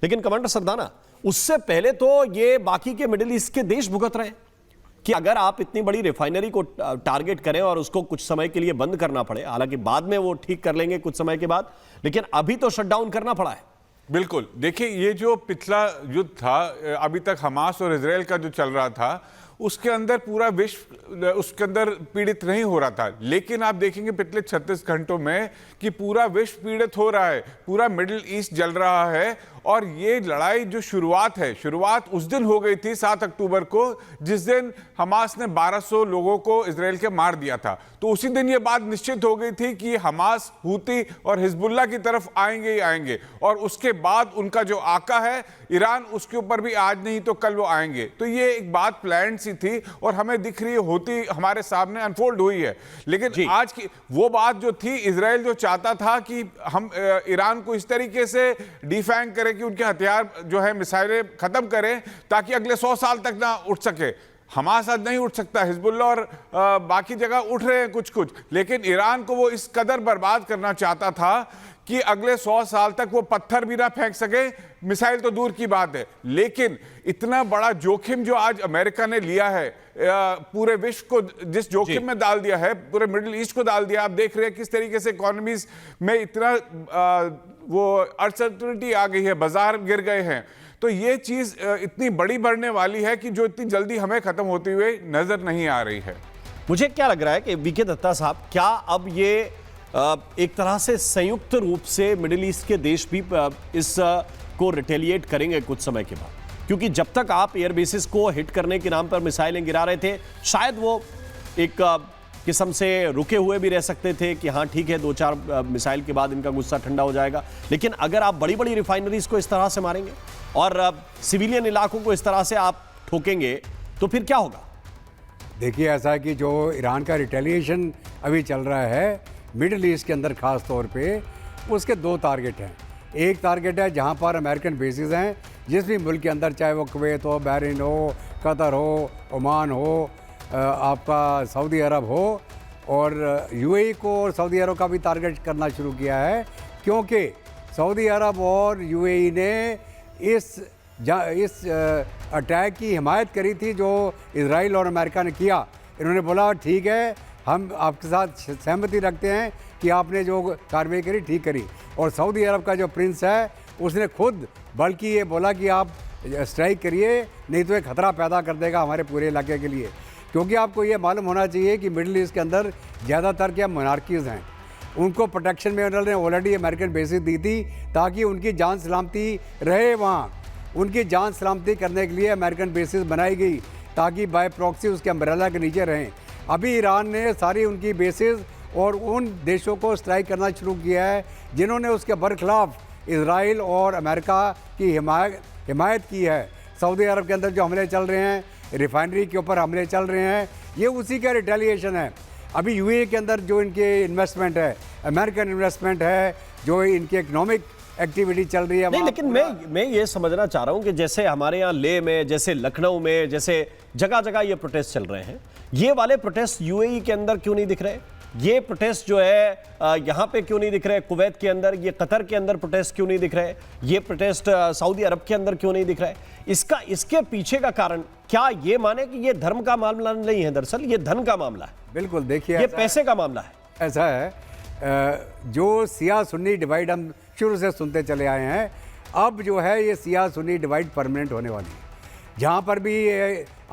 लेकिन कमांडर सरदाना, उससे पहले तो ये बाकी के मिडिल ईस्ट के देश भुगत रहे हैं कि अगर आप इतनी बड़ी रिफाइनरी को टारगेट करें और उसको कुछ समय के लिए बंद करना पड़े, हालांकि बाद में वो ठीक कर लेंगे कुछ समय के बाद, लेकिन अभी तो शटडाउन करना पड़ा है। बिल्कुल, देखिए ये जो पिछला युद्ध था, अभी तक हमास और इजराइल का जो चल रहा था, उसके अंदर पूरा विश्व उसके अंदर पीड़ित नहीं हो रहा था। लेकिन आप देखेंगे पिछले 36 घंटों में कि पूरा विश्व पीड़ित हो रहा है, पूरा मिडिल ईस्ट जल रहा है। और ये लड़ाई जो शुरुआत उस दिन हो गई थी 7 अक्टूबर को, जिस दिन हमास ने 1200 लोगों को इजराइल के मार दिया था। तो उसी दिन ये बात निश्चित हो गई थी कि हमास, हूती और हिजबुल्लाह की तरफ आएंगे ही आएंगे। और उसके बाद उनका जो आका है ईरान, उसके ऊपर भी आज नहीं तो कल वो आएंगे। तो ये एक बात प्लान सी थी और हमें दिख रही होती हमारे सामने अनफोल्ड हुई है। लेकिन आज की वो बात जो थी, इजराइल जो चाहता था कि हम ईरान को इस तरीके से डिफैंग करें कि उनके हथियार जो है मिसाइलें खत्म करें ताकि अगले 100 साल तक ना उठ सके। हमास आज नहीं उठ सकता, हिजबुल्लाह और बाकी जगह उठ रहे हैं कुछ, लेकिन ईरान को वो इस कदर बर्बाद करना चाहता था कि अगले 100 साल तक वो पत्थर भी ना फेंक सके, मिसाइल तो दूर की बात है। लेकिन इतना बड़ा जोखिम जो आज अमेरिका ने लिया है, पूरे विश्व को जिस जोखिम में डाल दिया है, पूरे मिडिल ईस्ट को डाल दिया। आप देख रहे हैं किस तरीके से इकोनॉमीज में इतना वो अनसर्टेनिटी आ गई है, बाजार गिर गए हैं। तो ये चीज इतनी बड़ी बढ़ने वाली है कि जो इतनी जल्दी हमें खत्म होती हुई नजर नहीं आ रही है। मुझे क्या लग रहा है कि वीके दत्ता साहब, क्या अब ये एक तरह से संयुक्त रूप से मिडिल ईस्ट के देश भी इस को रिटेलिएट करेंगे कुछ समय के बाद? क्योंकि जब तक आप एयर बेसिस को हिट करने के नाम पर मिसाइलें गिरा रहे थे, शायद वो एक किस्म से रुके हुए भी रह सकते थे कि हाँ ठीक है, 2-4 मिसाइल के बाद इनका गुस्सा ठंडा हो जाएगा। लेकिन अगर आप बड़ी बड़ी रिफाइनरीज को इस तरह से मारेंगे और सिविलियन इलाकों को इस तरह से आप ठोकेंगे तो फिर क्या होगा? देखिए, ऐसा है कि जो ईरान का रिटेलिएशन अभी चल रहा है मिडिल ईस्ट के अंदर ख़ास तौर पे, उसके 2 टारगेट हैं। एक टारगेट है जहाँ पर अमेरिकन बेसिस हैं, जिस भी मुल्क के अंदर, चाहे वो कुवैत हो, बहरीन हो, कतर हो, ओमान हो, आपका सऊदी अरब हो, और यूएई को और सऊदी अरब का भी टारगेट करना शुरू किया है। क्योंकि सऊदी अरब और यूएई ने इस अटैक की हिमायत करी थी जो इजराइल और अमेरिका ने किया। इन्होंने बोला ठीक है, हम आपके साथ सहमति रखते हैं कि आपने जो कार्रवाई करी ठीक करी। और सऊदी अरब का जो प्रिंस है उसने खुद बल्कि ये बोला कि आप स्ट्राइक करिए, नहीं तो ये खतरा पैदा कर देगा हमारे पूरे इलाके के लिए। क्योंकि आपको ये मालूम होना चाहिए कि मिडिल ईस्ट के अंदर ज़्यादातर क्या मोनार्कीज़ हैं, उनको प्रोटेक्शन में उन्होंने ऑलरेडी अमेरिकन बेसिस दी थी ताकि उनकी जान सलामती रहे वहाँ। उनकी जान सलामती करने के लिए अमेरिकन बेसिस बनाई गई ताकि बाय प्रॉक्सी उसके अम्ब्रेला के नीचे रहें। अभी ईरान ने सारी उनकी बेसिस और उन देशों को स्ट्राइक करना शुरू किया है जिन्होंने उसके बरखिलाफ इजराइल और अमेरिका की हिमायत की है। सऊदी अरब के अंदर जो हमले चल रहे हैं, रिफाइनरी के ऊपर हमले चल रहे हैं, ये उसी का रिटेलिएशन है। अभी यूएई के अंदर जो इनके इन्वेस्टमेंट है, अमेरिकन इन्वेस्टमेंट है, जो इनकी इकोनॉमिक एक्टिविटी चल रही है नहीं, लेकिन मैं ये समझना चाह रहा हूं कि जैसे हमारे यहाँ लेह में, जैसे लखनऊ में, जैसे जगह जगह ये प्रोटेस्ट चल रहे हैं, ये वाले प्रोटेस्ट यूएई के अंदर क्यों नहीं दिख रहे? ये प्रोटेस्ट जो है यहाँ पे क्यों नहीं दिख रहे? कुवैत के अंदर, ये कतर के अंदर प्रोटेस्ट क्यों नहीं दिख रहे? ये प्रोटेस्ट सऊदी अरब के अंदर क्यों नहीं दिख रहे? इसके पीछे का कारण क्या ये माने कि ये धर्म का मामला नहीं है, दरअसल ये धन का मामला है? बिल्कुल, देखिए ये पैसे का मामला है। ऐसा है, जो सिया सुन्नी डिवाइड हम शुरू से सुनते चले आए हैं, अब जो है ये सिया सुन्नी डिवाइड परमानेंट होने वाली है। जहाँ पर भी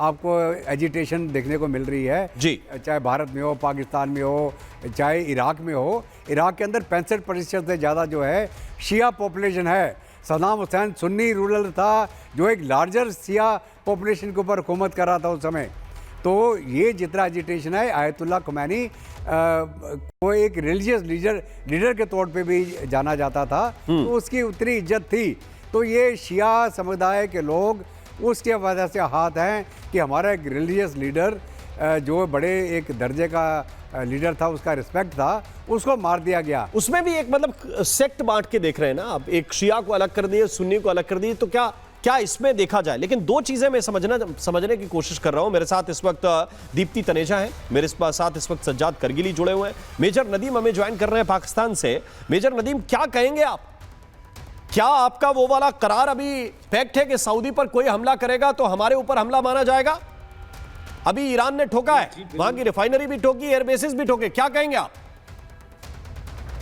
आपको एजिटेशन देखने को मिल रही है जी, चाहे भारत में हो, पाकिस्तान में हो, चाहे इराक में हो, इराक के अंदर 65% से ज़्यादा जो है शिया पॉपुलेशन है। सद्दाम हुसैन सुन्नी रूलर था जो एक लार्जर शिया पॉपुलेशन के ऊपर हुकूमत कर रहा था उस समय। तो ये जितना एजिटेशन है, आयतुल्लाह खुमैनी को एक रिलीजियस लीडर के तौर पे भी जाना जाता था, तो उसकी उतनी इज्जत थी। तो ये शिया समुदाय के लोग उसके वजह से हाथ हैं कि हमारा एक रिलीजियस लीडर जो बड़े एक दर्जे का लीडर था, उसका रिस्पेक्ट था, उसको मार दिया गया। उसमें भी एक मतलब सेक्ट बांट के देख रहे हैं ना आप, एक शिया को अलग कर दिए, सुन्नी को अलग कर दिए। तो क्या इसमें देखा जाए? लेकिन 2 चीजें मैं समझने की कोशिश कर रहा हूं। मेरे साथ इस वक्त दीप्ति तनेजा है, मेरे साथ इस वक्त सज्जाद करगिली जुड़े हुए हैं, मेजर नदीम हमें ज्वाइन कर रहे हैं पाकिस्तान से। मेजर नदीम, क्या कहेंगे आप? क्या आपका वो वाला करार अभी फैक्ट है कि सऊदी पर कोई हमला करेगा तो हमारे ऊपर हमला माना जाएगा? अभी ईरान ने ठोका है, वहां की रिफाइनरी भी ठोकी, एयरबेसेस भी ठोके, क्या कहेंगे आप?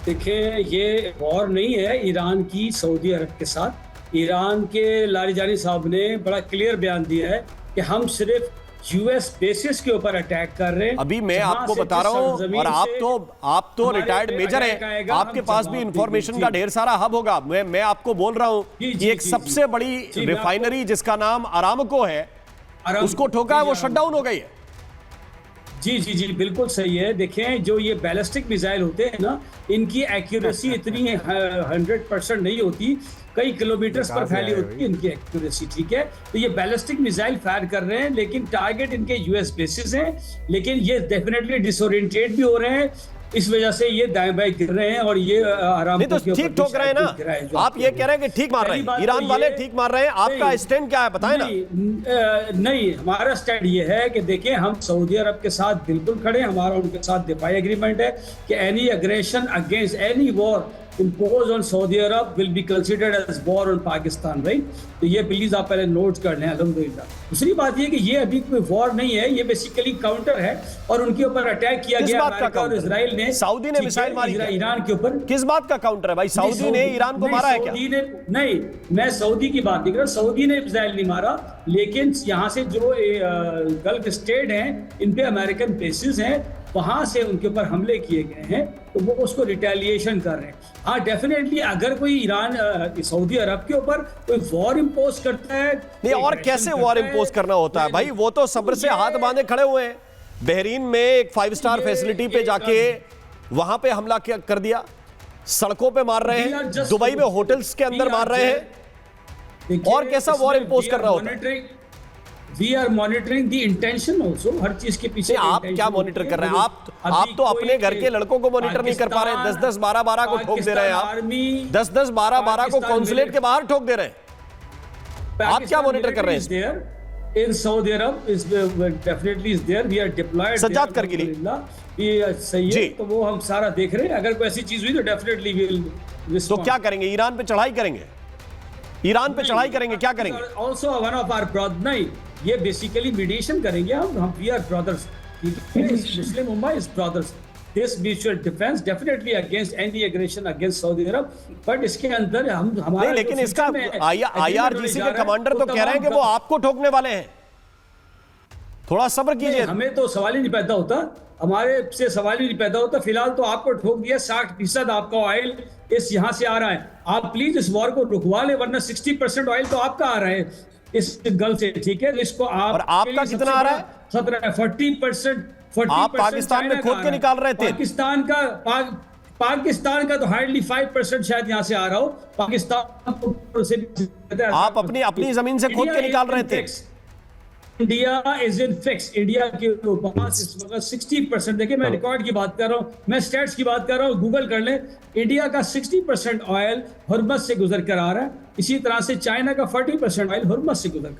देखिए, ये वॉर नहीं है ईरान की सऊदी अरब के साथ। ईरान के लारिजानी साहब ने बड़ा क्लियर बयान दिया है कि हम सिर्फ यूएस बेसिस के ऊपर अटैक कर रहे हैं। अभी मैं आपको बता रहा हूं, और आप तो रिटायर्ड मेजर हैं, आपके पास भी इंफॉर्मेशन का ढेर सारा हब होगा। मैं आपको बोल रहा हूं कि एक सबसे बड़ी रिफाइनरी जिसका नाम अरामको है, उसको ठोका है, वो शटडाउन हो गई है। जी बिल्कुल सही है। देखें, जो ये बैलिस्टिक मिसाइल होते हैं ना, इनकी एक्यूरेसी इतनी 100% नहीं होती, कई किलोमीटर्स पर फैली होती है इनकी एक्यूरेसी, ठीक है। तो ये बैलिस्टिक मिसाइल फायर कर रहे हैं, लेकिन टारगेट इनके यूएस बेसिस हैं, लेकिन ये डेफिनेटली डिसोरिएंटेट भी हो रहे हैं, इस वजह से ये दाएं बाएं गिर रहे हैं, और ये आराम नहीं तो ठीक ठोक रहे हैं ना, आप ये कह रहे हैं कि ठीक मार रहे हैं, ईरान वाले ठीक मार रहे हैं, आपका स्टैंड क्या है बताएं ना। नहीं, हमारा स्टैंड ये है कि देखिए, हम सऊदी अरब के साथ बिल्कुल खड़े हैं, हमारा उनके साथ दिफाई एग्रीमेंट है कि any aggression against any war imposed on Saudi Arab will be considered as war on Pakistan, right? तो ये प्लीज आप पहले नोट कर लें। अल्हम्दुलिल्लाह। दूसरी बात ये कि ये अभी कोई वॉर नहीं है, ये बेसिकली काउंटर है, और उनके ऊपर अटैक किया गया अमेरिका और इजराइल ने। सऊदी ने मिसाइल मारी ईरान के ऊपर। किस बात का काउंटर है भाई? सऊदी ने ईरान को मारा है क्या? नहीं, मैं सऊदी की बात नहीं कर रहा, सऊदी ने मिसाइल नहीं मारा, लेकिन यहाँ से जो गल्फ स्टेट हैं, इन पे अमेरिकन बेसिस हैं, वहां से उनके ऊपर हमले किए गए हैं, तो वो उसको रिटेलिएशन कर रहे हैं। हाँ, डेफिनेटली अगर कोई ईरान सऊदी अरब के ऊपर कोई वॉर इम्पोज करता है, नहीं, और कैसे वॉर इम्पोज करना होता है भाई? वो तो सब्र से हाथ बांधे खड़े हुए हैं। बहरीन में एक 5 स्टार फैसिलिटी पे जाके वहां पे हमला कर दिया, सड़कों पे मार रहे हैं, दुबई में होटल्स के अंदर मार रहे हैं, और कैसा वॉर इम्पोज करना होता है? We are monitoring the intention also, हर चीज के पीछे आप क्या मॉनिटर कर रहे हैं? आप तो अपने घर के लड़कों को मॉनिटर नहीं कर पा रहे हैं। 10-10, 12-12 को ठोक दे रहे हैं आप। 10-10, 12-12 को कॉन्सुलेट के बाहर ठोक दे रहे हैं। आप क्या मॉनिटर कर रहे हैं? In Saudi Arab is definitely is there. We are deployed. Sajjad करगिली, ये सही है, तो वो हम सारा देख रहे हैं। अगर कोई ऐसी चीज हुई तो डेफिनेटली विल रिस्पॉन्ड। तो क्या करेंगे? ईरान पे चढ़ाई करेंगे? ईरान पे चढ़ाई करेंगे, क्या करेंगे? Also one of our brother, नहीं, ये बेसिकली मीडिएशन करेंगे हम। वी आर ब्रदर्स, मुस्लिम उम्मा is brothers. This mutual defence definitely against any aggression against Saudi Arab, but इसके अंदर हम हमारा नहीं, लेकिन इसका आईआरजीसी के कमांडर तो कह रहे हैं कि वो आपको ठोकने वाले हैं, थोड़ा सब्र कीजिए। हमें तो सवाल ही नहीं पैदा होता, हमारे से सवाल ही नहीं पैदा होता। फिलहाल तो आपको ठोक दिया, 60% आपका ऑयल इस यहाँ से आ रहा है। आप प्लीज इस वॉर को रुकवा ले, वरना 60% ऑयल तो आपका आ रहा है इस गल्फ से, ठीक है? इसको आप, और आपका कितना आ रहा है? 40%। आप पाकिस्तान में खोद के निकाल रहे थे। पाकिस्तान का तो हार्डली 5% शायद यहाँ से आ रहा हो। पाकिस्तान से आप अपनी जमीन से खोद के निकाल रहे थे। India is in fix. India के पास इस वक्त 60%, देखिए मैं रिकॉर्ड की बात कर रहा हूँ, मैं स्टैट्स की बात कर रहा हूँ, गूगल कर लें। इंडिया का 60% ऑयल हुर्मस से गुजर कर आ रहा है, इसी तरह से चाइना का 40% ऑयल हुर्मस से गुजर कर